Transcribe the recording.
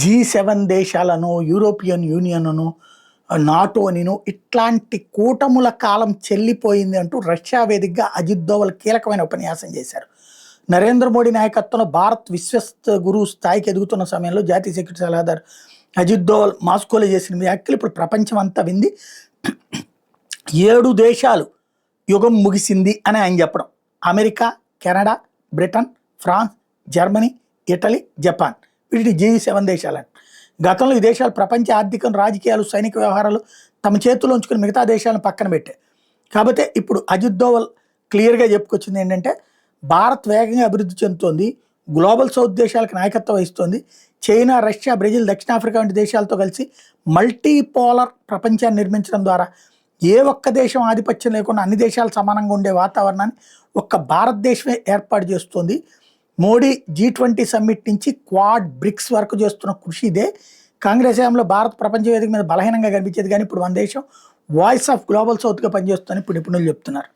G7 దేశాలను, European యూనియన్‌ను, నాటోనిను ఇట్లాంటి కూటముల కాలం చెల్లిపోయింది అంటూ రష్యా వేదికగా అజిత్ దోవల్ కీలకమైన ఉపన్యాసం చేశారు. నరేంద్ర మోడీ నాయకత్వంలో భారత్ విశ్వస్త గురువు స్థాయికి ఎదుగుతున్న సమయంలో జాతీయ సెక్యూరిటీ సలహాదారు అజిత్ దోవల్ మాస్కోలో చేసిన వ్యాఖ్యలు ఇప్పుడు ప్రపంచం అంతా వింది. 7 దేశాలు యుగం ముగిసింది అని ఆయన చెప్పడం. America, Canada, Britain, France, Germany, Italy, Japan వీటిని G7 దేశాలని. గతంలో ఈ దేశాలు ప్రపంచ ఆర్థికం, రాజకీయాలు, సైనిక వ్యవహారాలు తమ చేతుల్లో ఉంచుకుని మిగతా దేశాలను పక్కన పెట్టాయి. కాబట్టి ఇప్పుడు అజిత్ దోవల్ క్లియర్గా చెప్పుకొచ్చింది ఏంటంటే, భారత్ వేగంగా అభివృద్ధి చెందుతోంది, గ్లోబల్ సౌత్ దేశాలకు నాయకత్వం వహిస్తోంది. చైనా, రష్యా, బ్రెజిల్, దక్షిణాఫ్రికా వంటి దేశాలతో కలిసి మల్టీపోలర్ ప్రపంచాన్ని నిర్మించడం ద్వారా ఏ ఒక్క దేశం ఆధిపత్యం లేకుండా అన్ని దేశాలు సమానంగా ఉండే వాతావరణాన్ని ఒక్క భారతదేశమే ఏర్పాటు చేస్తుంది. మోడీ G20 సమ్మిట్ నుంచి క్వాడ్, బ్రిక్స్ వరకు చేస్తున్న కృషి ఇదే. కాంగ్రెస్ హయాంలో భారత్ ప్రపంచ వేదిక మీద బలహీనంగా కనిపించేది, కానీ ఇప్పుడు మన దేశం వాయిస్ ఆఫ్ గ్లోబల్ సౌత్గా పనిచేస్తుందని ఇప్పుడు నిపుణులు చెప్తున్నారు.